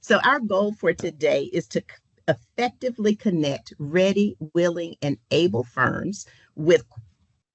So our goal for today is to effectively connect ready, willing, and able firms with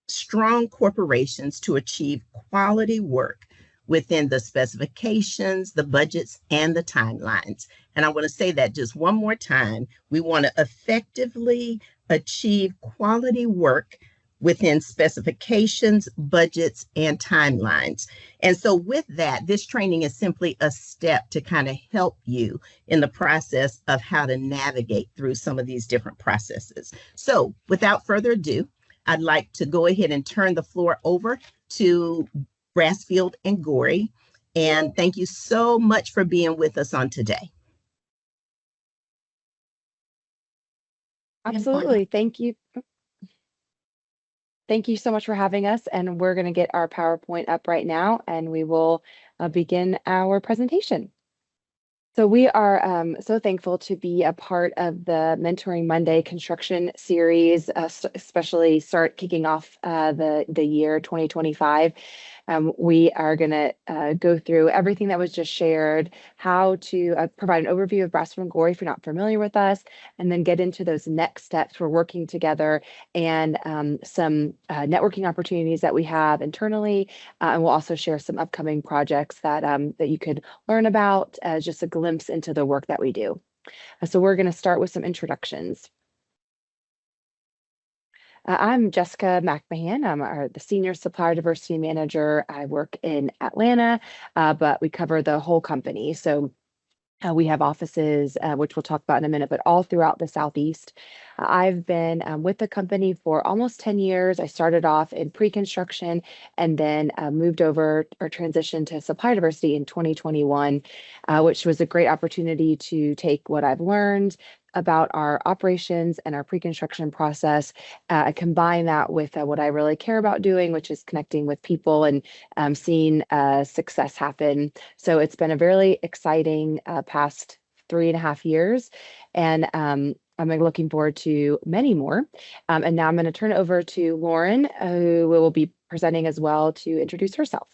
strong corporations to achieve quality work within the specifications, the budgets, and the timelines. And I want to say that just one more time. We want to effectively achieve quality work within specifications, budgets, and timelines. And so, with that, this training is simply a step to kind of help you in the process of how to navigate through some of these different processes. So, without further ado, I'd like to go ahead and turn the floor over to Brasfield and Gorrie. And thank you so much for being with us on today. Absolutely. Thank you. Thank you so much for having us. And we're going to get our PowerPoint up right now, and we will begin our presentation. So we are so thankful to be a part of the Mentoring Monday construction series, especially start kicking off the year 2025. We are going to go through everything that was just shared, how to provide an overview of Brasfield and Gorrie if you're not familiar with us, and then get into those next steps for working together and some networking opportunities that we have internally. And we'll also share some upcoming projects that, that you could learn about as just a glimpse into the work that we do. So we're going to start with some introductions. I'm Jessica McMahon. I'm the Senior Supplier Diversity Manager. I work in Atlanta, but we cover the whole company. So we have offices, which we'll talk about in a minute, but all throughout the Southeast. I've been with the company for almost 10 years. I started off in pre-construction and then moved over or transitioned to supply diversity in 2021, which was a great opportunity to take what I've learned about our operations and our pre-construction process, combine that with what I really care about doing, which is connecting with people and seeing success happen. So it's been a very exciting past 3.5 years, and I'm looking forward to many more. And now I'm going to turn it over to Lauren, who will be presenting as well, to introduce herself.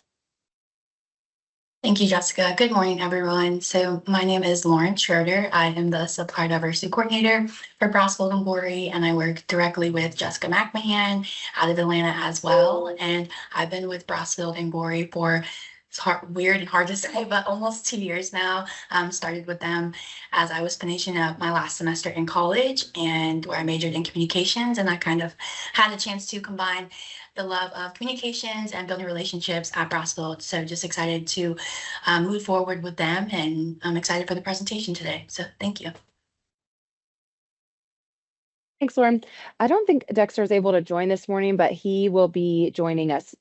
Thank you, Jessica. Good morning, everyone. So my name is Lauren Schroeder. I am the Supplier Diversity Coordinator for Brasfield and Gorrie, and I work directly with Jessica McMahon out of Atlanta as well. And I've been with Brasfield and Gorrie for, it's weird and hard to say, but almost 2 years now. Started with them as I was finishing up my last semester in college, and where I majored in communications, and I kind of had a chance to combine the love of communications and building relationships at Brasfield. So just excited to move forward with them, and I'm excited for the presentation today. So thank you. Thanks, Lauren. I don't think Dexter is able to join this morning, but he will be joining us,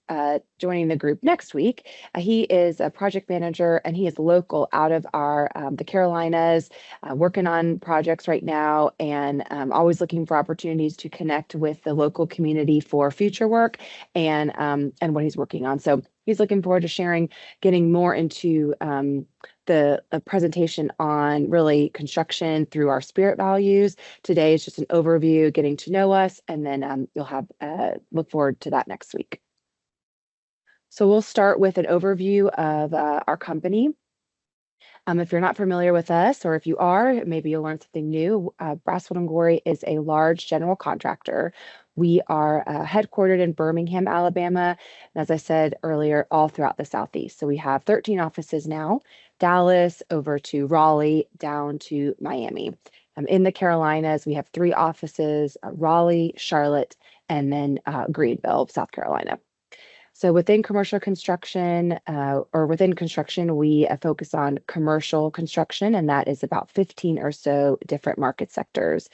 joining the group next week. He is a project manager, and he is local out of our the Carolinas, working on projects right now, and always looking for opportunities to connect with the local community for future work and what he's working on. So he's looking forward to sharing, getting more into the presentation on really construction through our spirit values. Today is just an overview, getting to know us, and then you'll have look forward to that next week. So we'll start with an overview of our company. If you're not familiar with us, or if you are, maybe you'll learn something new. Brasfield and Gorrie is a large general contractor. We are headquartered in Birmingham, Alabama, and as I said earlier, all throughout the Southeast. So we have 13 offices now, Dallas over to Raleigh, down to Miami. In the Carolinas, we have 3 offices, Raleigh, Charlotte, and then Greenville, South Carolina. So within commercial construction, or within construction, we focus on commercial construction, and that is about 15 or so different market sectors.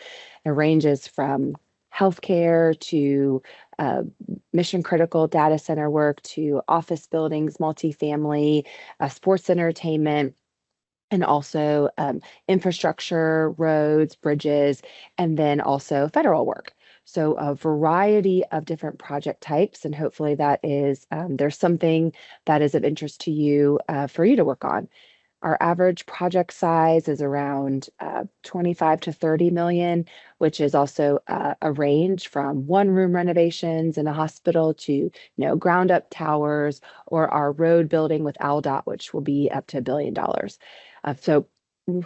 It ranges from healthcare to mission critical data center work to office buildings, multifamily, sports entertainment, and also infrastructure, roads, bridges, and then also federal work. So a variety of different project types, and hopefully that is, there's something that is of interest to you for you to work on. Our average project size is around 25 to 30 million, which is also a range from one-room renovations in a hospital to ground up towers, or our road building with ALDOT, which will be up to $1 billion. So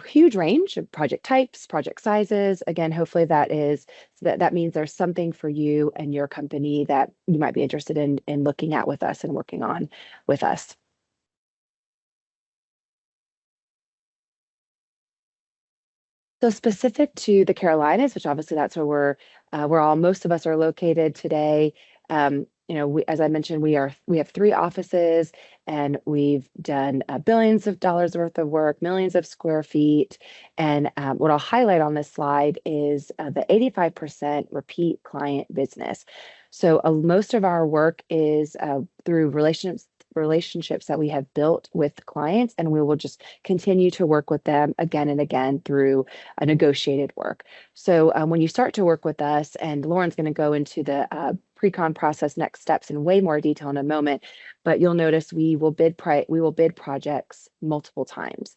huge range of project types, project sizes. Again, hopefully that means there's something for you and your company that you might be interested in looking at with us and working on with us. So specific to the Carolinas, which obviously that's where most of us are located today. As I mentioned, we have 3 offices, and we've done billions of dollars worth of work, millions of square feet. And what I'll highlight on this slide is the 85% repeat client business. So most of our work is through relationships that we have built with clients, and we will just continue to work with them again and again through a negotiated work. So when you start to work with us, and Lauren's going to go into the pre-con process next steps in way more detail in a moment, but you'll notice we will bid projects multiple times,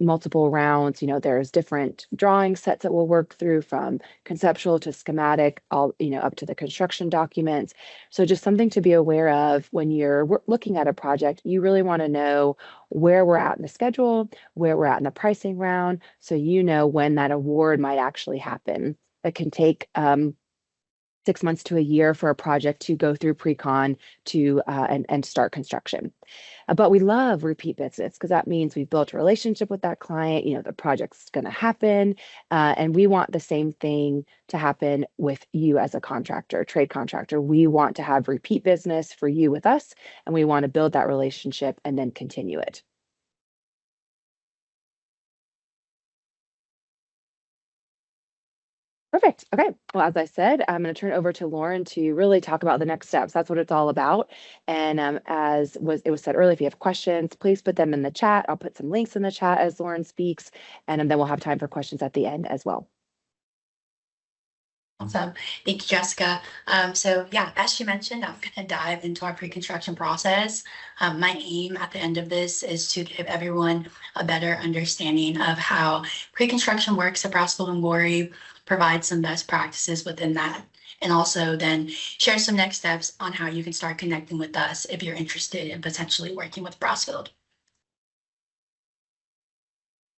multiple rounds. There's different drawing sets that we'll work through, from conceptual to schematic, all up to the construction documents. So just something to be aware of when you're looking at a project. You really want to know where we're at in the schedule, where we're at in the pricing round, so you know when that award might actually happen. That can take 6 months to a year for a project to go through pre-con to and start construction. But we love repeat business, because that means we've built a relationship with that client. The project's going to happen, and we want the same thing to happen with you as a contractor, trade contractor. We want to have repeat business for you with us, and we want to build that relationship and then continue it. Perfect. Okay. Well, as I said, I'm going to turn it over to Lauren to really talk about the next steps. That's what it's all about. And as it was said earlier, if you have questions, please put them in the chat. I'll put some links in the chat as Lauren speaks, and then we'll have time for questions at the end as well. Awesome. Thank you, Jessica. So yeah, as she mentioned, I'm going to dive into our pre-construction process. My aim at the end of this is to give everyone a better understanding of how pre-construction works at Brasfield and Gorrie, provide some best practices within that, and also then share some next steps on how you can start connecting with us if you're interested in potentially working with Brasfield.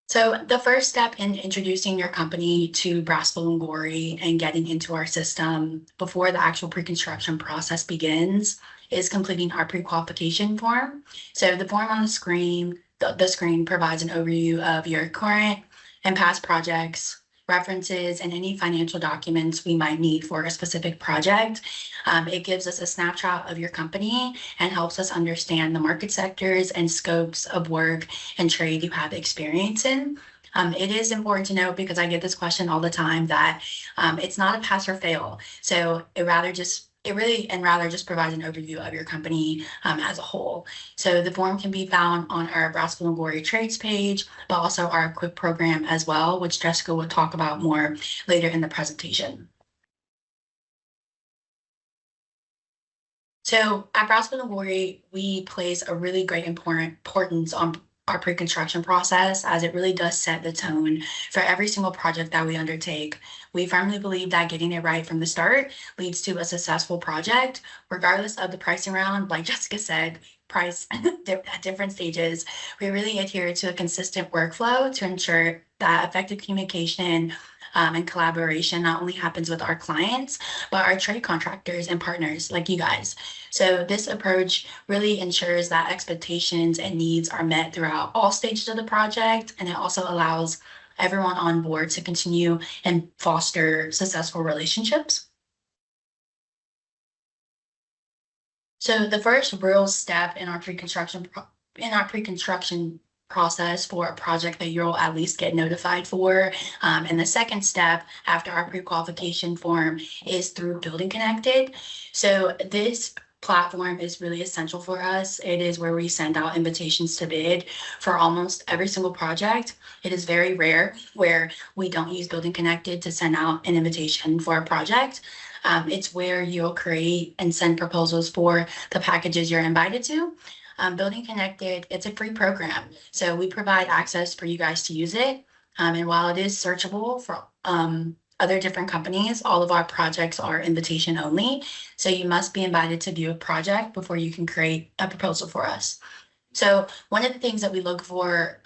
So the first step in introducing your company to Brasfield and Gorrie and getting into our system before the actual pre-construction process begins is completing our pre-qualification form. So the form on the screen, the screen provides an overview of your current and past projects, references, and any financial documents we might need for a specific project. It gives us a snapshot of your company and helps us understand the market sectors and scopes of work and trade you have experience in. It is important to note, because I get this question all the time, that it's not a pass or fail. So it rather just provides an overview of your company as a whole. So the form can be found on our Brasfield and Gorrie trades page, but also our quick program as well, which Jessica will talk about more later in the presentation. So at Brasfield and Gorrie, we place a really great importance on our pre-construction process, as it really does set the tone for every single project that we undertake. We firmly believe that getting it right from the start leads to a successful project, regardless of the pricing round. Like Jessica said, price at different stages. We really adhere to a consistent workflow to ensure that effective communication and collaboration not only happens with our clients, but our trade contractors and partners like you guys. So this approach really ensures that expectations and needs are met throughout all stages of the project, and it also allows everyone on board to continue and foster successful relationships. So the first real step in our pre-construction process for a project that you'll at least get notified for. And the second step after our pre-qualification form is through Building Connected. So this platform is really essential for us. It is where we send out invitations to bid for almost every single project. It is very rare where we don't use Building Connected to send out an invitation for a project. It's where you'll create and send proposals for the packages you're invited to. Building Connected, it's a free program. So we provide access for you guys to use it. And while it is searchable for other different companies, all of our projects are invitation only. So you must be invited to view a project before you can create a proposal for us. So one of the things that we look for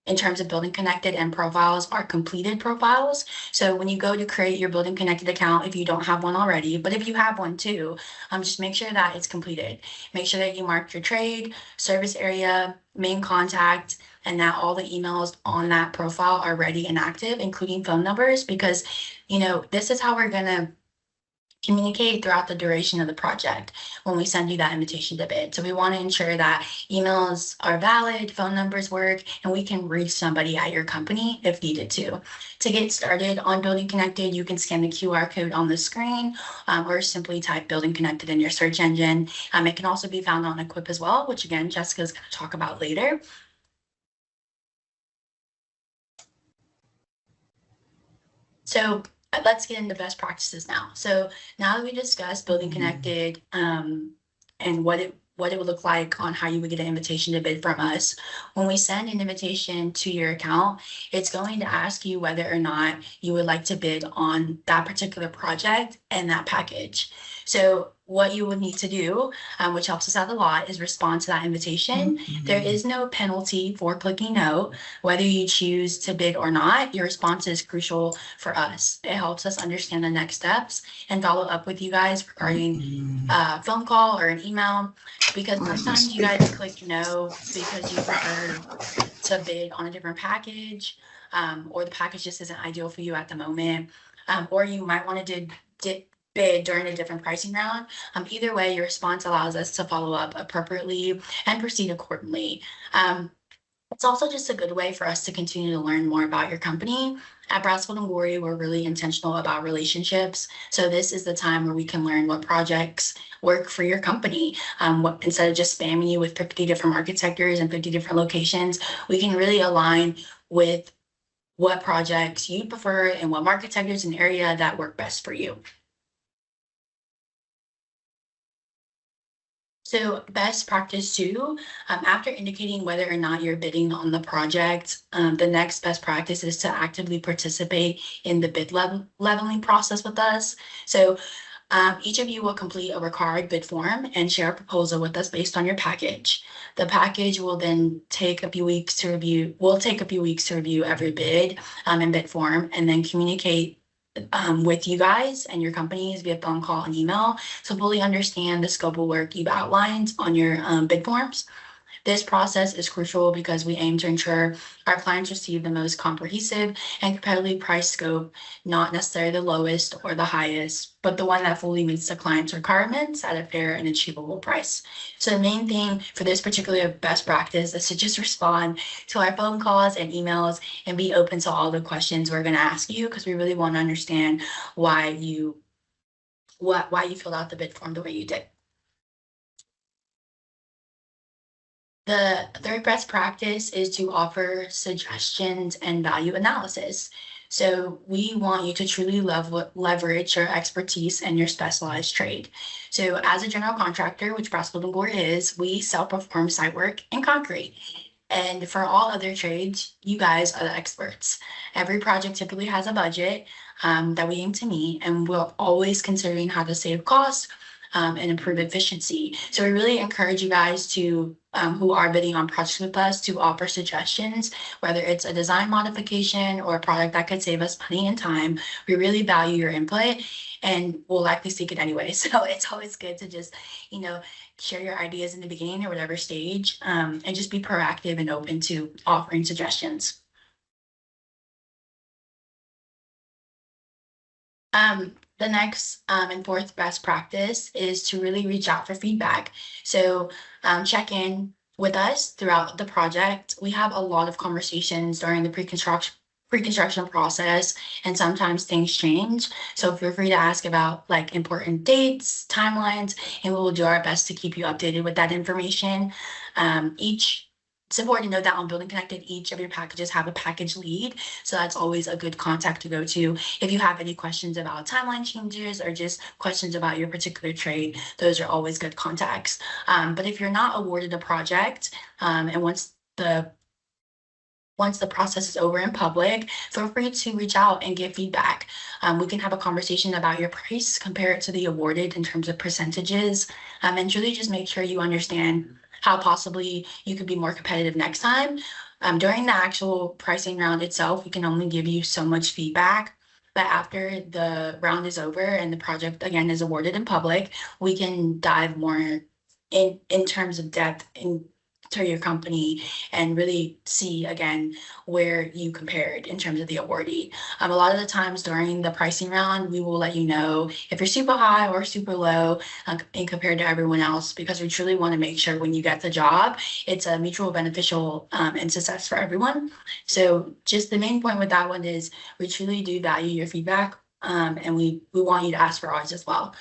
in terms of Building Connected and profiles are completed profiles. So when you go to create your Building Connected account, if you don't have one already, but if you have one too, just make sure that it's completed. Make sure that you mark your trade, service area, main contact, and that all the emails on that profile are ready and active, including phone numbers, because, this is how we're going to communicate throughout the duration of the project when we send you that invitation to bid. So we want to ensure that emails are valid, phone numbers work, and we can reach somebody at your company if needed to. To get started on Building Connected, you can scan the QR code on the screen or simply type Building Connected in your search engine. It can also be found on Equip as well, which again, Jessica is going to talk about later. So let's get into best practices now. So now that we discussed Building Connected and what it would look like on how you would get an invitation to bid from us, when we send an invitation to your account, it's going to ask you whether or not you would like to bid on that particular project and that package. So what you would need to do, which helps us out a lot, is respond to that invitation. There is no penalty for clicking no. Whether you choose to bid or not, your response is crucial for us. It helps us understand the next steps and follow up with you guys regarding a phone call or an email, because most times you guys click no because you prefer to bid on a different package, or the package just isn't ideal for you at the moment, or you might want to bid during a different pricing round. Either way, your response allows us to follow up appropriately and proceed accordingly. It's also just a good way for us to continue to learn more about your company. At Brasfield and Gorrie, we're really intentional about relationships. So this is the time where we can learn what projects work for your company. Instead of just spamming you with 50 different market sectors and 50 different locations, we can really align with what projects you prefer and what market sectors and area that work best for you. So best practice 2, after indicating whether or not you're bidding on the project, the next best practice is to actively participate in the bid leveling process with us. So each of you will complete a required bid form and share a proposal with us based on your package. The package will then take a few weeks to review. We'll take a few weeks to review every bid and bid form, and then communicate with you guys and your companies via phone call and email to fully understand the scope of work you've outlined on your bid forms. This process is crucial because we aim to ensure our clients receive the most comprehensive and competitively priced scope, not necessarily the lowest or the highest, but the one that fully meets the client's requirements at a fair and achievable price. So the main thing for this particular best practice is to just respond to our phone calls and emails and be open to all the questions we're going to ask you, because we really want to understand why you filled out the bid form the way you did. The third best practice is to offer suggestions and value analysis. So we want you to truly leverage your expertise and your specialized trade. So as a general contractor, which Brasfield and Gorrie is, we self-perform site work and concrete. And for all other trades, you guys are the experts. Every project typically has a budget that we aim to meet, and we're always considering how to save costs and improve efficiency. So we really encourage you guys to, who are bidding on projects with us, to offer suggestions, whether it's a design modification or a product that could save us money and time. We really value your input and we'll likely seek it anyway. So it's always good to just, share your ideas in the beginning or whatever stage, and just be proactive and open to offering suggestions. The next and fourth best practice is to really reach out for feedback. So check in with us throughout the project. We have a lot of conversations during the pre-construction process, and sometimes things change. So feel free to ask about important dates, timelines, and we will do our best to keep you updated with that information. It's important to note that on Building Connected, each of your packages have a package lead. So that's always a good contact to go to. If you have any questions about timeline changes or just questions about your particular trade, those are always good contacts. But if you're not awarded a project, and once the process is over in public, feel free to reach out and get feedback. We can have a conversation about your price, compare it to the awarded in terms of percentages, and really just make sure you understand how possibly you could be more competitive next time. During the actual pricing round itself, we can only give you so much feedback. But after the round is over and the project again is awarded in public, we can dive more in terms of depth into your company and really see again where you compared in terms of the awardee. A lot of the times during the pricing round, we will let you know if you're super high or super low in compared to everyone else, because we truly want to make sure when you get the job, it's a mutual beneficial and success for everyone. So just the main point with that one is we truly do value your feedback, and we want you to ask for ours as well.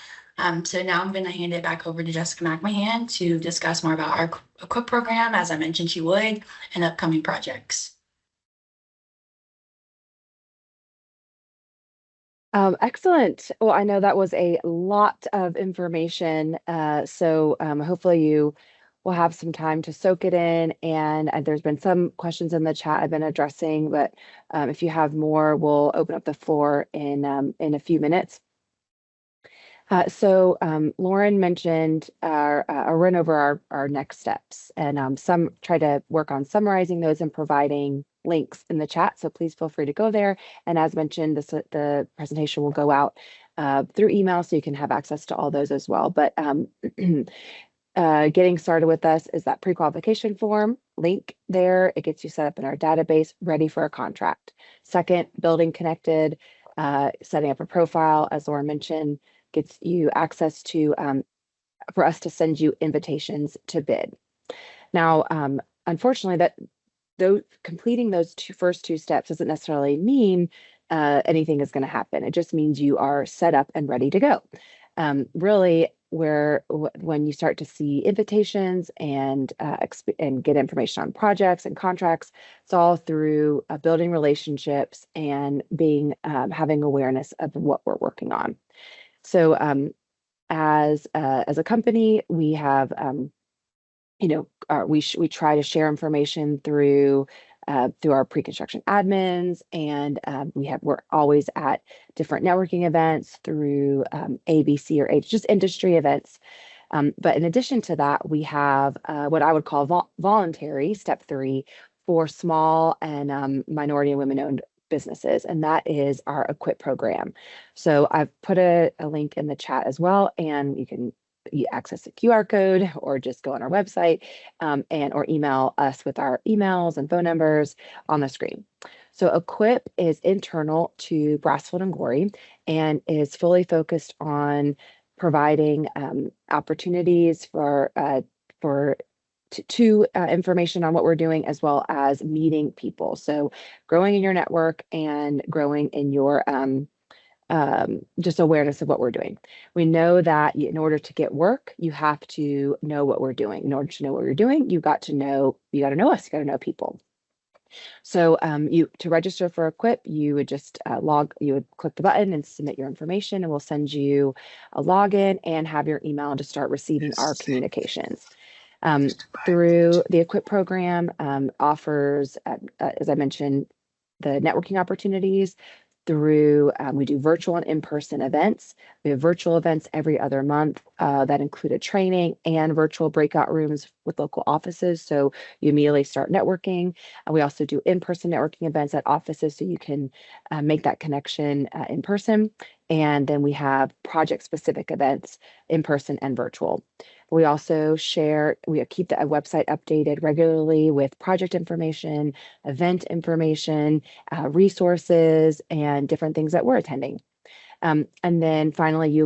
So now I'm going to hand it back over to Jessica McMahon to discuss more about our EQUIP program, as I mentioned she would, and upcoming projects. Excellent. Well, I know that was a lot of information. So hopefully you will have some time to soak it in. And there's been some questions in the chat I've been addressing, but if you have more, we'll open up the floor in a few minutes. So Lauren mentioned a run over our next steps, and some try to work on summarizing those and providing links in the chat. So please feel free to go there. And as mentioned, the presentation will go out through email, so you can have access to all those as well. But getting started with us is that pre-qualification form link there. It gets you set up in our database, ready for a contract. Second, building connected, setting up a profile, as Laura mentioned, gets you access to for us to send you invitations to bid. Now, unfortunately, completing those first two steps doesn't necessarily mean anything is going to happen. It just means you are set up and ready to go. Really, when you start to see invitations and get information on projects and contracts, it's all through building relationships and having awareness of what we're working on. So as a company, we have we try to share information through our pre-construction admins, and we're always at different networking events through A, B, C, or H, just industry events. But in addition to that, we have what I would call voluntary, step 3, for small and minority and women-owned businesses, and that is our EQUIP program. So I've put a link in the chat as well, and you can access the QR code or just go on our website or email us with our emails and phone numbers on the screen. So EQUIP is internal to Brasfield and Gorrie and is fully focused on providing opportunities for information on what we're doing, as well as meeting people. So growing in your network and growing in your just awareness of what we're doing. We know that in order to get work, you have to know what we're doing. In order to know what we're doing, you got to know us, you got to know people. So to register for EQUIP, you would just you would click the button and submit your information, and we'll send you a login and have your email to start receiving our communications. Through the EQUIP program, offers, as I mentioned, the networking opportunities through, we do virtual and in-person events. We have virtual events every other month that include a training and virtual breakout rooms with local offices. So you immediately start networking. We also do in-person networking events at offices, so you can make that connection in person. And then we have project-specific events in person and virtual. We also keep the website updated regularly with project information, event information, resources, and different things that we're attending. And then finally,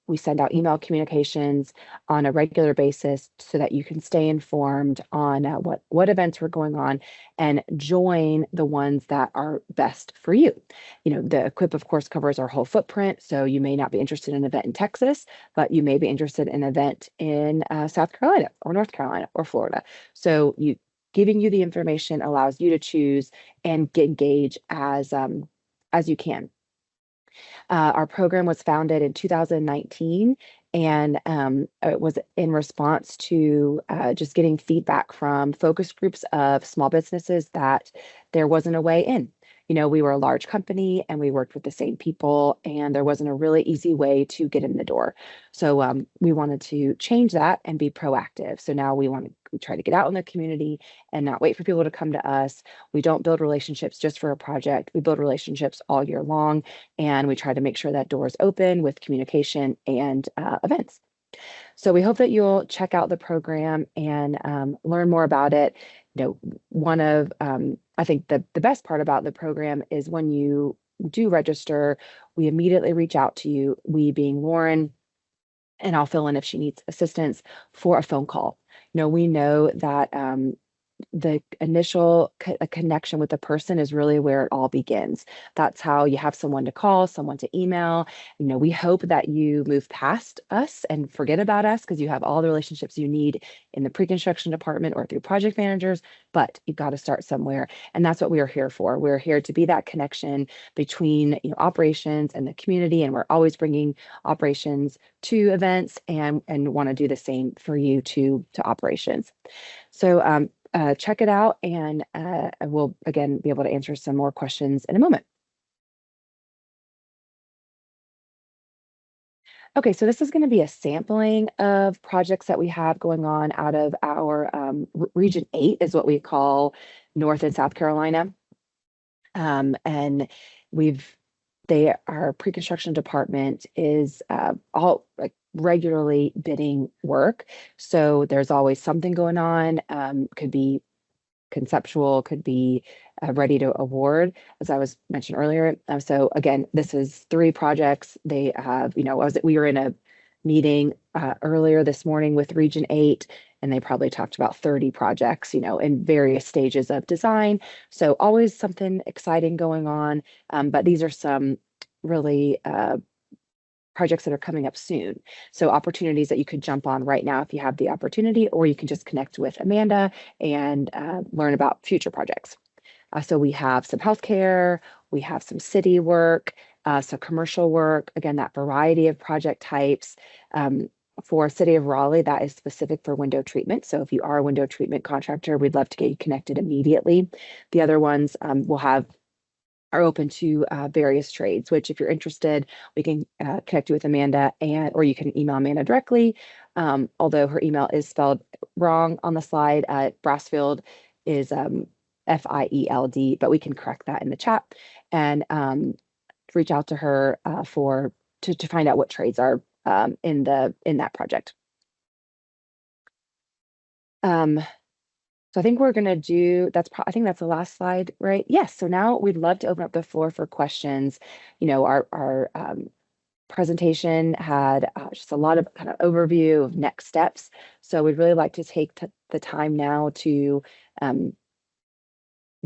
we send out email communications on a regular basis so that you can stay informed on what events were going on and join the ones that are best for you. The EQUIP, of course, covers our whole footprint. So you may not be interested in an event in Texas, but you may be interested in an event in South Carolina or North Carolina or Florida. So giving you the information allows you to choose and engage as you can. Our program was founded in 2019, and it was in response to just getting feedback from focus groups of small businesses that there wasn't a way in. we were a large company and we worked with the same people, and there wasn't a really easy way to get in the door. So we wanted to change that and be proactive. So now we try to get out in the community and not wait for people to come to us. We don't build relationships just for a project. We build relationships all year long, and we try to make sure that doors open with communication and events. So we hope that you'll check out the program and learn more about it. One of I think the best part about the program is when you do register, we immediately reach out to you, we being Lauren, and I'll fill in if she needs assistance for a phone call. We know that the initial connection with the person is really where it all begins. That's how you have someone to call, someone to email. We hope that you move past us and forget about us because you have all the relationships you need in the pre-construction department or through project managers, but you've got to start somewhere. And that's what we are here for. We're here to be that connection between operations and the community. And we're always bringing operations to events and want to do the same for you to operations. So check it out, and we'll again be able to answer some more questions in a moment. Okay, so this is going to be a sampling of projects that we have going on out of our Region 8 is what we call North and South Carolina. And our pre-construction department is all like regularly bidding work. So there's always something going on. Could be conceptual, could be ready to award, as I was mentioned earlier. So again, this is 3 projects. They have, we were in a meeting earlier this morning with Region 8, and they probably talked about 30 projects, in various stages of design. So always something exciting going on. But these are some really projects that are coming up soon. So opportunities that you could jump on right now if you have the opportunity, or you can just connect with Amanda and learn about future projects. So we have some healthcare, we have some city work, so commercial work, again, that variety of project types. For City of Raleigh, that is specific for window treatment. So if you are a window treatment contractor, we'd love to get you connected immediately. The other ones are open to various trades, which if you're interested, we can connect you with Amanda, or you can email Amanda directly. Although her email is spelled wrong on the slide, Brasfield is Field, but we can correct that in the chat and reach out to her to find out what trades are in that project. So I think we're going to do, I think that's the last slide, right? Yes. So now we'd love to open up the floor for questions. Our presentation had just a lot of kind of overview of next steps. So we'd really like to take the time now to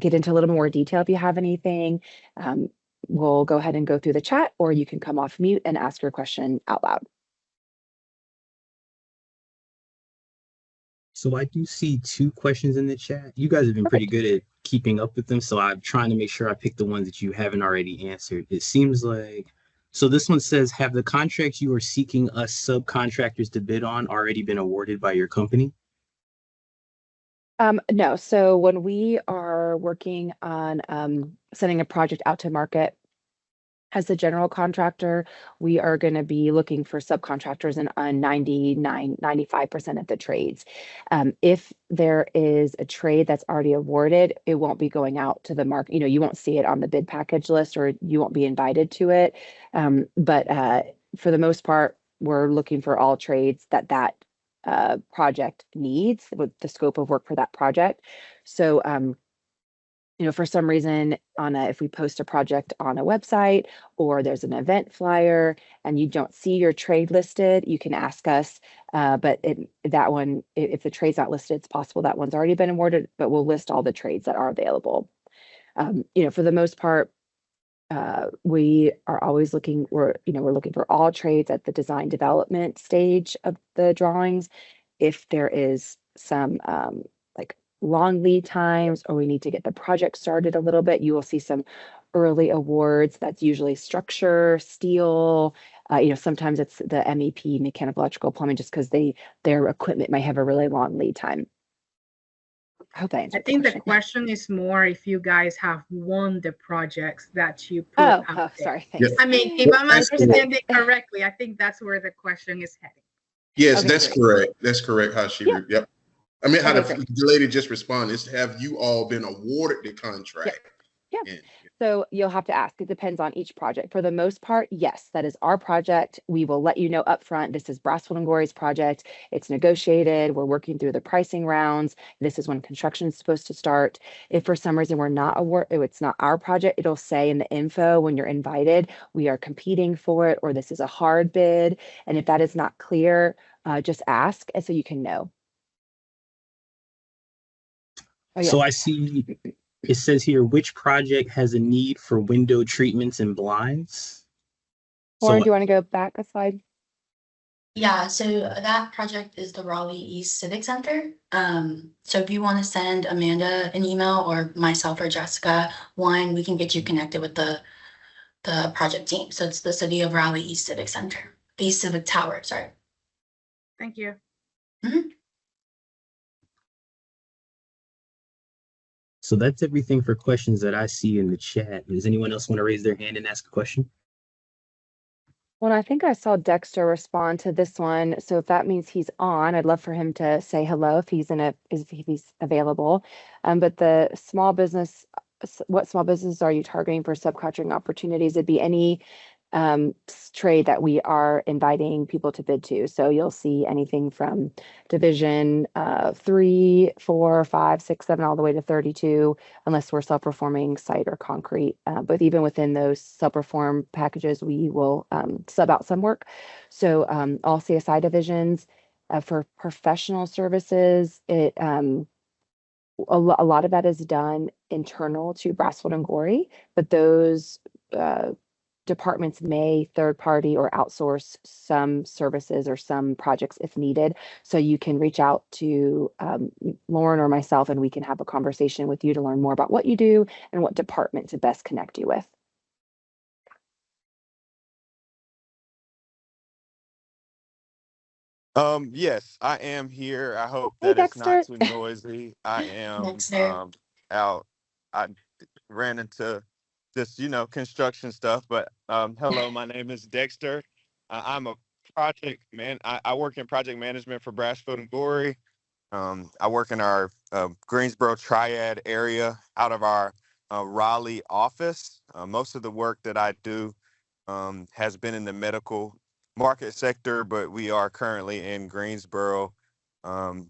get into a little more detail if you have anything. We'll go ahead and go through the chat, or you can come off mute and ask your question out loud. So I do see 2 questions in the chat. You guys have been pretty good at keeping up with them, so I'm trying to make sure I pick the ones that you haven't already answered. It seems like, so this one says, have the contracts you are seeking us subcontractors to bid on already been awarded by your company? No. So when we are working on sending a project out to market, as the general contractor, we are going to be looking for subcontractors in 95% of the trades. If there is a trade that's already awarded, it won't be going out to the market. You won't see it on the bid package list, or you won't be invited to it. But for the most part, we're looking for all trades that project needs with the scope of work for that project. So for some reason if we post a project on a website, or there's an event flyer and you don't see your trade listed, you can ask us. But that one, if the trade's not listed, it's possible that one's already been awarded, but we'll list all the trades that are available. For the most part, we are always looking, we're looking for all trades at the design development stage of the drawings. If there is some long lead times, or we need to get the project started a little bit, you will see some early awards. That's usually structure, steel. Sometimes it's the MEP, mechanical, electrical, plumbing, just because their equipment might have a really long lead time. I hope I I answered the think the question. question is more if you guys have won the projects that you put Oh, out oh, there. sorry. Thanks. I mean, if I'm That's correct. understanding correctly, I think that's where the question is heading. Yes, Okay, that's great. correct. That's correct, how she, Yep. yep. I mean, how Okay, the great. lady just responded is, have you all been awarded the contract? Yeah. And So you'll have to ask. It depends on each project. For the most part, yes, that is our project. We will let you know upfront. This is Brasfield and Gorrie's project. It's negotiated. We're working through the pricing rounds. This is when construction is supposed to start. If for some reason we're not it's not our project, it'll say in the info when you're invited, we are competing for it, or this is a hard bid. And if that is not clear, just ask, and so you can know. Oh, So yes. I see it says here, which project has a need for window treatments and blinds? Lauren, So do you want to go back a slide? Yeah, so that project is the Raleigh East Civic Center. So if you want to send Amanda an email or myself or Jessica one, we can get you connected with the project team. So it's the City of Raleigh East Civic Center, the East Civic Tower, sorry. Thank you. so that's everything for questions that I see in the chat. Does anyone else want to raise their hand and ask a question? Well, I think I saw Dexter respond to this one. So if that means he's on, I'd love for him to say hello if he's if he's available. But the small business, what small businesses are you targeting for subcontracting opportunities? It'd be any trade that we are inviting people to bid to. So you'll see anything from division 3, 4, 5, 6, 7, all the way to 32, unless we're self-performing site or concrete. But even within those self-perform packages, we will sub out some work. So all CSI divisions. For professional services, a lot of that is done internal to Brasfield and Gorrie, but those departments may third party or outsource some services or some projects if needed. So you can reach out to Lauren or myself, and we can have a conversation with you to learn more about what you do and what department to best connect you with. Yes, I am here. I hope Hey, that it's not Dexter. too noisy. I am Next there. out. I ran into just, construction stuff, but hello, my name is Dexter. I'm a project man. I work in project management for Brasfield and Gorrie. I work in our Greensboro Triad area out of our Raleigh office. Most of the work that I do has been in the medical market sector, but we are currently in Greensboro, um,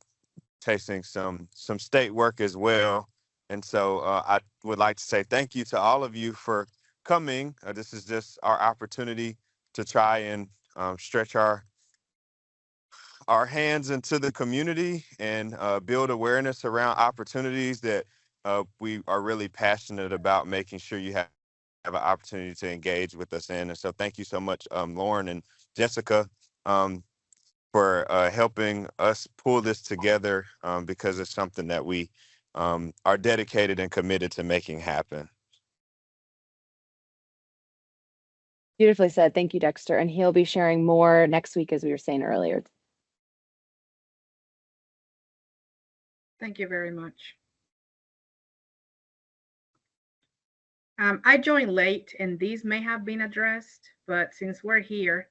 tasting some state work as well. And so I would like to say thank you to all of you for coming. This is just our opportunity to try and stretch our hands into the community and build awareness around opportunities that we are really passionate about making sure you have an opportunity to engage with us in. And so thank you so much, Lauren and Jessica, for helping us pull this together because it's something that we are dedicated and committed to making happen. Beautifully said. Thank you, Dexter. And he'll be sharing more next week, as we were saying earlier. Thank you very much. I joined late and these may have been addressed, but since we're here,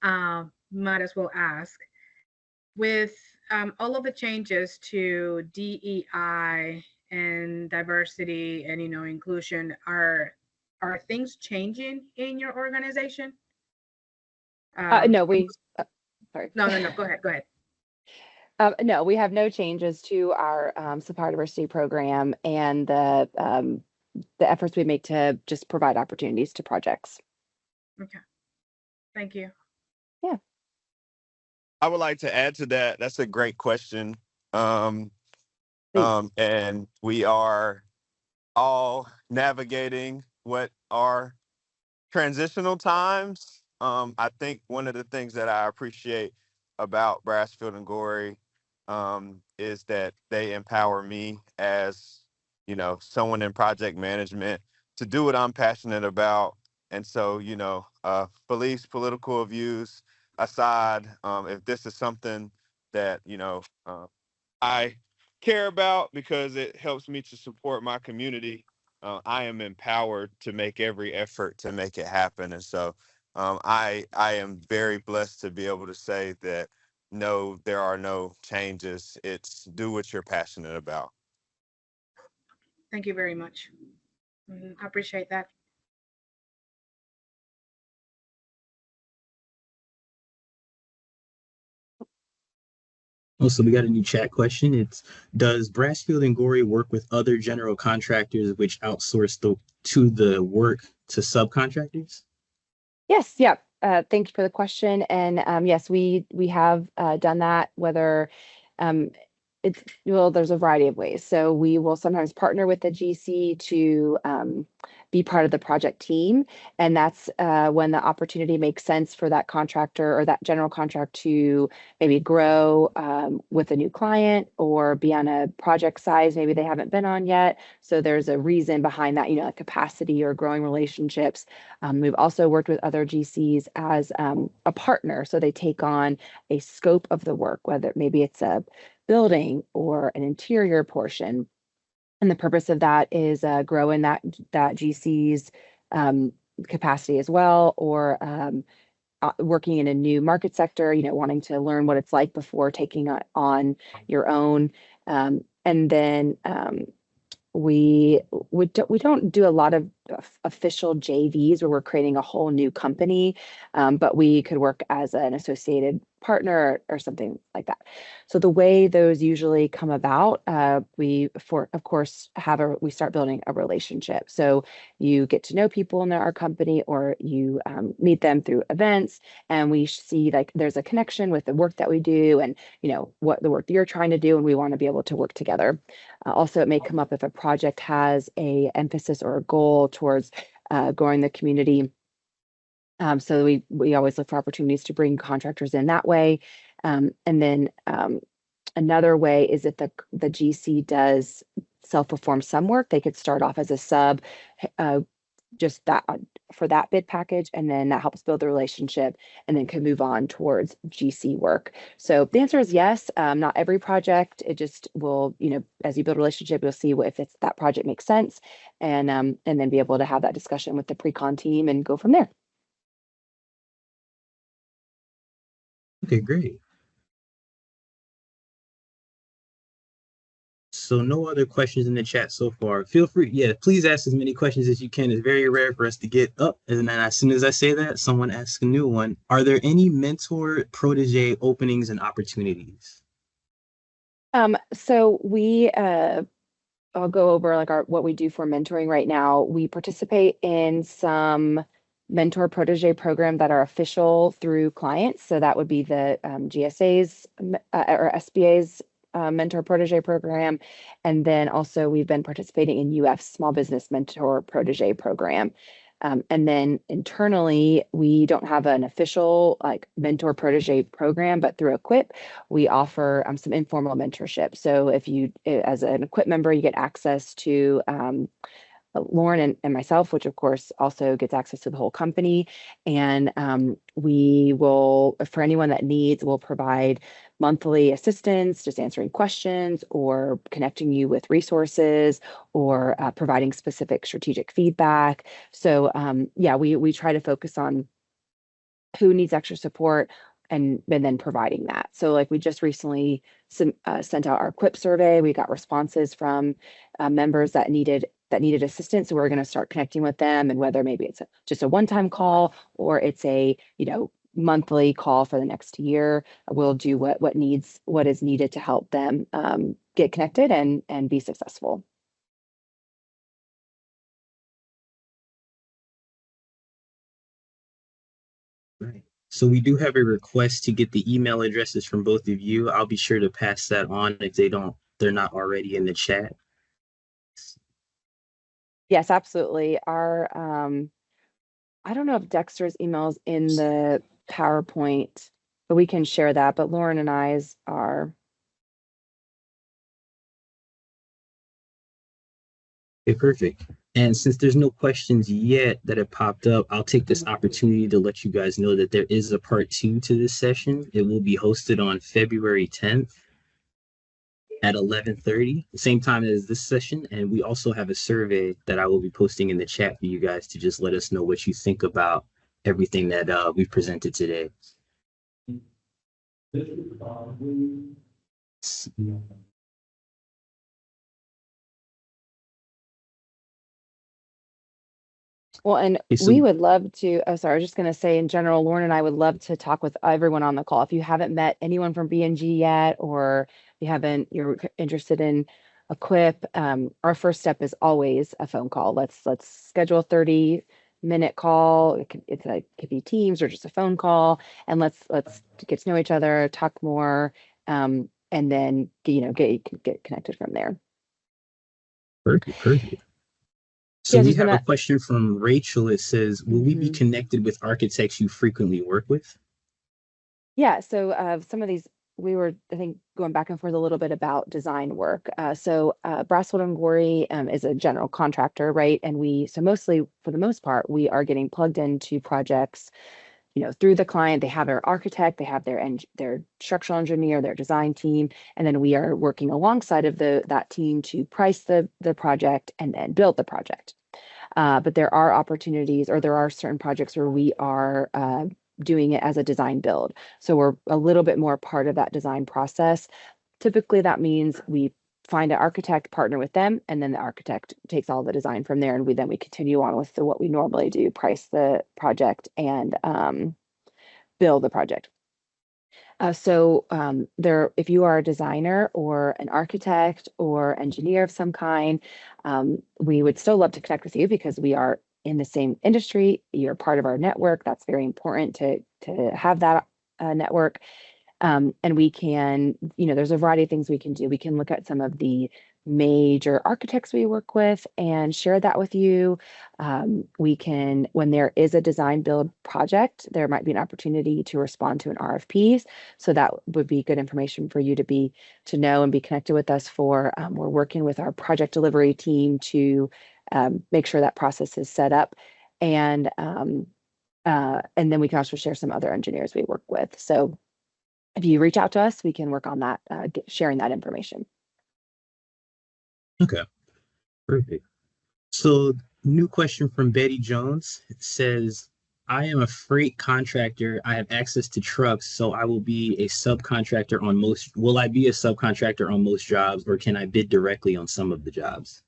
might as well ask. With all of the changes to DEI and diversity and inclusion, are things changing in your organization? No, sorry. No. Go ahead. No, we have no changes to our supplier diversity program and the efforts we make to just provide opportunities to projects. Okay. Thank you. Yeah. I would like to add to that. That's a great question. And we are all navigating what are transitional times. I think one of the things that I appreciate about Brasfield and Gorrie is that they empower me as, someone in project management to do what I'm passionate about. And so, beliefs, political views aside, if this is something that, I care about because it helps me to support my community, I am empowered to make every effort to make it happen. And so I am very blessed to be able to say that no, there are no changes. It's do what you're passionate about. Thank you very much. I appreciate that. Oh, so we got a new chat question. It's, does Brasfield and Gorrie work with other general contractors which outsource the work to subcontractors? Yes, yeah. Thanks for the question. And yes, we have done that, whether um, there's a variety of ways. So we will sometimes partner with the GC to be part of the project team. And that's when the opportunity makes sense for that contractor or that general contract to maybe grow with a new client or be on a project size maybe they haven't been on yet. So there's a reason behind that, like capacity or growing relationships. We've also worked with other GCs as a partner. So they take on a scope of the work, whether maybe it's a building or an interior portion. And the purpose of that is growing that GC's capacity as well, or working in a new market sector, wanting to learn what it's like before taking on your own. And then we don't do a lot of official JVs where we're creating a whole new company, but we could work as an associated partner or something like that. So the way those usually come about, of course we start building a relationship. So you get to know people in our company, or you meet them through events, and we see like there's a connection with the work that we do, and what the work that you're trying to do, and we want to be able to work together. Also, it may come up if a project has a emphasis or a goal towards growing the community. So we always look for opportunities to bring contractors in that way. And then another way is if the GC does self-perform some work, they could start off as a sub, just that for that bid package, and then that helps build the relationship, and then can move on towards GC work. So the answer is yes. Not every project. It just will, as you build a relationship, you'll see if that project makes sense, and then be able to have that discussion with the pre-con team and go from there. Okay, great. So no other questions in the chat so far. Feel free, please ask as many questions as you can. It's very rare for us to get up. And then as soon as I say that, someone asks a new one. Are there any mentor protege openings and opportunities? So I'll go over like what we do for mentoring right now. We participate in some mentor protege program that are official through clients. So that would be the GSA's or SBA's mentor protege program. And then also we've been participating in UF's small business mentor protege program. And then internally, we don't have an official like mentor protege program, but through Equip, we offer some informal mentorship. So if you, as an Equip member, you get access to Lauren and myself, which of course also gets access to the whole company. And we will, for anyone that needs, we'll provide monthly assistance, just answering questions or connecting you with resources, or providing specific strategic feedback. So we try to focus on who needs extra support, and then providing that. So like we just recently sent out our Equip survey. We got responses from members that needed assistance. So we're going to start connecting with them, and whether maybe it's just a one-time call or it's a monthly call for the next year, we'll do what is needed to help them get connected and be successful. Right. So we do have a request to get the email addresses from both of you. I'll be sure to pass that on if they're not already in the chat. Yes, absolutely. I don't know if Dexter's email is in the PowerPoint, but we can share that. But Lauren and I's are. Okay, perfect. And since there's no questions yet that have popped up, I'll take this opportunity to let you guys know that there is a part 2 to this session. It will be hosted on February 10th. at 11:30, the same time as this session. And we also have a survey that I will be posting in the chat for you guys to just let us know what you think about everything that we've presented today. Well, and we would love to, oh, sorry, I was just going to say in general, Lauren and I would love to talk with everyone on the call. If you haven't met anyone from BNG yet, or you're interested in Equip, our first step is always a phone call. Let's schedule a 30-minute call. It could be Teams or just a phone call, and let's get to know each other, talk more, and then get connected from there. Perfect. So we have a question from Rachel. It says, will we be connected with architects you frequently work with? Yeah, so some of these, we were, I think, going back and forth a little bit about design work. Brasfield and Gorrie is a general contractor, right? And so mostly, for the most part, we are getting plugged into projects, through the client. They have their architect, they have their structural engineer, their design team, and then we are working alongside of that team to price the project and then build the project. But there are opportunities, or there are certain projects where we are doing it as a design build. So we're a little bit more part of that design process. Typically, that means we find an architect, partner with them, and then the architect takes all the design from there, and we continue on with what we normally do: price the project and build the project. If you are a designer or an architect or engineer of some kind, we would still love to connect with you because we are in the same industry. You're part of our network. That's very important to have that network. And we can, there's a variety of things we can do. We can look at some of the major architects we work with and share that with you. We can, when there is a design build project, there might be an opportunity to respond to an RFPs. So that would be good information for you to know and be connected with us for. We're working with our project delivery team to make sure that process is set up. And then we can also share some other engineers we work with. So if you reach out to us, we can work on that, sharing that information. Okay, perfect. So, new question from Betty Jones. It says, I am a freight contractor. I have access to trucks, so I will be a subcontractor on most. Will I be a subcontractor on most jobs, or can I bid directly on some of the jobs?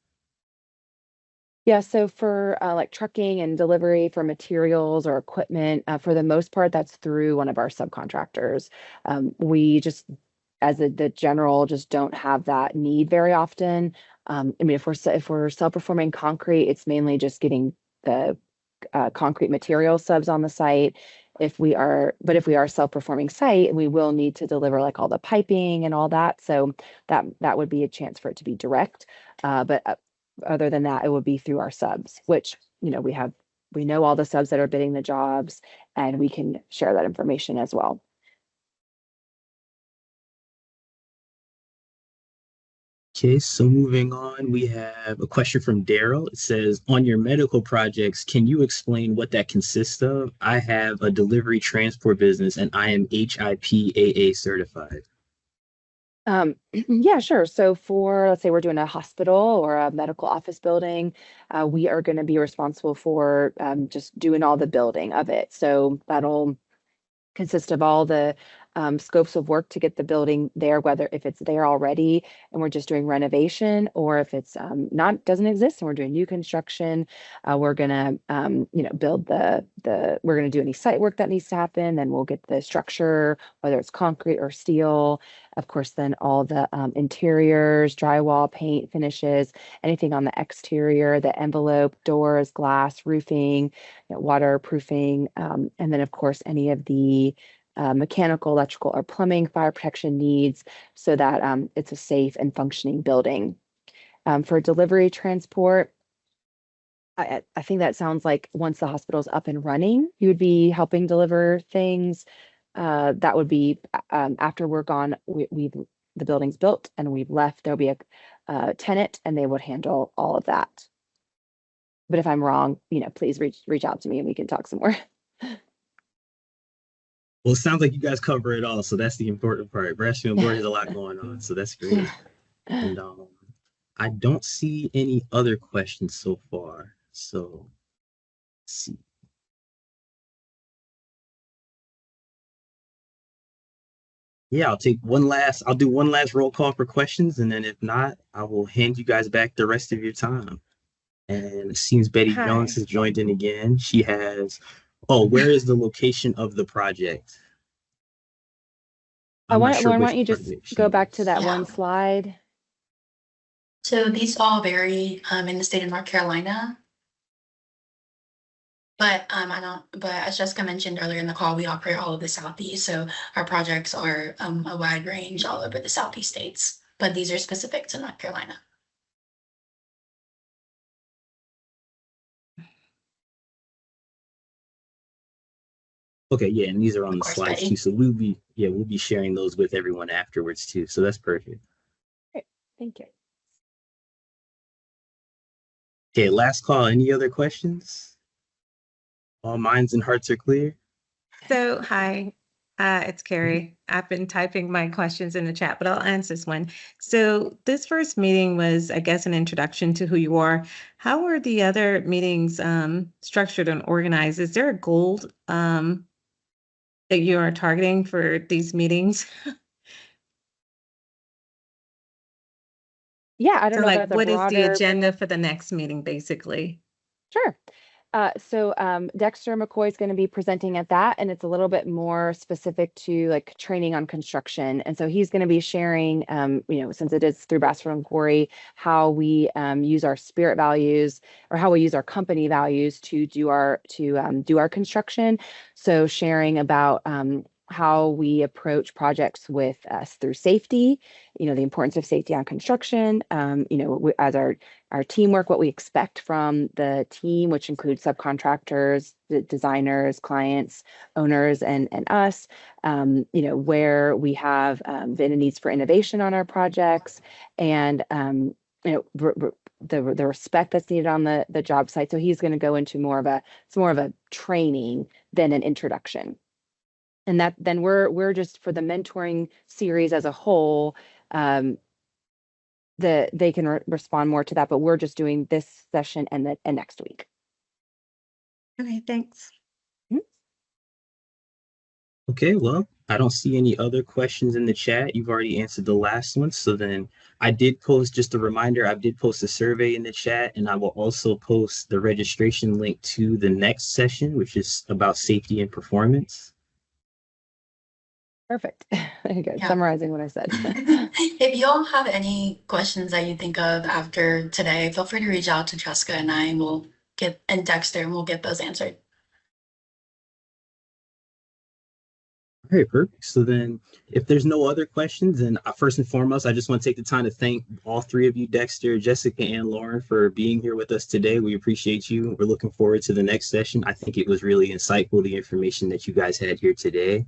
Yeah, so for like trucking and delivery for materials or equipment, for the most part, that's through one of our subcontractors. We just, as the general, just don't have that need very often. I mean, if we're self-performing concrete, it's mainly just getting the concrete material subs on the site. If we are self-performing site, we will need to deliver like all the piping and all that. So that would be a chance for it to be direct. But other than that, it would be through our subs, which, we know all the subs that are bidding the jobs, and we can share that information as well. Okay, so moving on, we have a question from Daryl. It says, on your medical projects, can you explain what that consists of? I have a delivery transport business and I am HIPAA certified. Yeah, sure. So let's say we're doing a hospital or a medical office building, we are going to be responsible for just doing all the building of it. So that'll consist of all the scopes of work to get the building there, whether if it's there already and we're just doing renovation, or if it's doesn't exist and we're doing new construction. We're gonna build we're gonna do any site work that needs to happen. Then we'll get the structure, whether it's concrete or steel. Of course, then all the interiors, drywall, paint, finishes, anything on the exterior, the envelope, doors, glass, roofing, waterproofing, and then of course any of the mechanical, electrical, or plumbing, fire protection needs, so that it's a safe and functioning building. For delivery transport, I think that sounds like once the hospital's up and running, you would be helping deliver things. That would be after we're gone, the building's built and we've left, there'll be a tenant and they would handle all of that. But if I'm wrong, please reach out to me and we can talk some more. Well, it sounds like you guys cover it all, so that's the important part. Brasfield and Gorrie has a lot going on, so that's great. And I don't see any other questions so far. So let's see. Yeah, I'll do one last roll call for questions, and then if not, I will hand you guys back the rest of your time. And it seems Betty Jones Hi. has joined in again. She has, oh, where is the location of the project? I'm not sure Lauren, why which don't you part of just it she go back to is. that Yeah. one slide? So these all vary in the state of North Carolina. But as Jessica mentioned earlier in the call, we operate all of the Southeast. So our projects are a wide range all over the Southeast states, but these are specific to North Carolina. Okay, yeah, and these are on Of the course, slides too. Betty. So we'll be sharing those with everyone afterwards too. So that's perfect. Great. Thank you. Okay, last call. Any other questions? All minds and hearts are clear. So, hi, it's Carrie. I've been typing my questions in the chat, but I'll answer this one. So, this first meeting was, I guess, an introduction to who you are. How are the other meetings structured and organized? Is there a goal that you are targeting for these meetings? Yeah, I don't So, know if like, that's a what is the broader. agenda for the next meeting, basically? Sure. Dexter McCoy is going to be presenting at that, and it's a little bit more specific to like training on construction. And so he's going to be sharing, since it is through Brasfield and Gorrie, how we use our spirit values or how we use our company values to do our construction. So sharing about how we approach projects with us through safety, the importance of safety on construction, as our teamwork, what we expect from the team, which includes subcontractors, designers, clients, owners, and us, where we have the needs for innovation on our projects and, the respect that's needed on the job site. So he's going to go into more of a training than an introduction. And that then we're just for the mentoring series as a whole, they can respond more to that, but we're just doing this session and next week. Okay, thanks. Okay, well, I don't see any other questions in the chat. You've already answered the last one. So then I did post, just a reminder, I did post a survey in the chat, and I will also post the registration link to the next session, which is about safety and performance. Perfect. Very good. Yeah. Summarizing what I said. If you all have any questions that you think of after today, feel free to reach out to Jessica and I, and Dexter, and we'll get those answered. All right, perfect. So then if there's no other questions, then first and foremost, I just want to take the time to thank all three of you, Dexter, Jessica, and Lauren, for being here with us today. We appreciate you. We're looking forward to the next session. I think it was really insightful, the information that you guys had here today.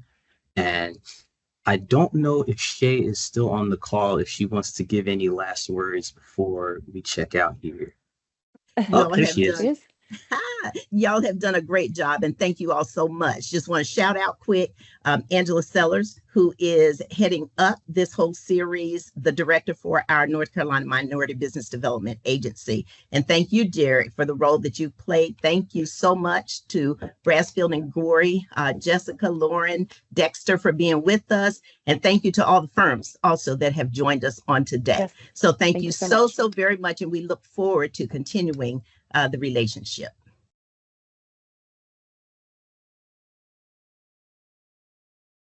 And I don't know if Shay is still on the call, if she wants to give any last words before we check out here. Oh, there she is. Y'all have done a great job, and thank you all so much. Just want to shout out quick Angela Sellers, who is heading up this whole series, the director for our North Carolina Minority Business Development Agency. And thank you, Derek, for the role that you played. Thank you so much to Brasfield and Gorrie, Jessica, Lauren, Dexter for being with us. And thank you to all the firms also that have joined us on today. Yes. So thank you so very much. And we look forward to continuing the relationship.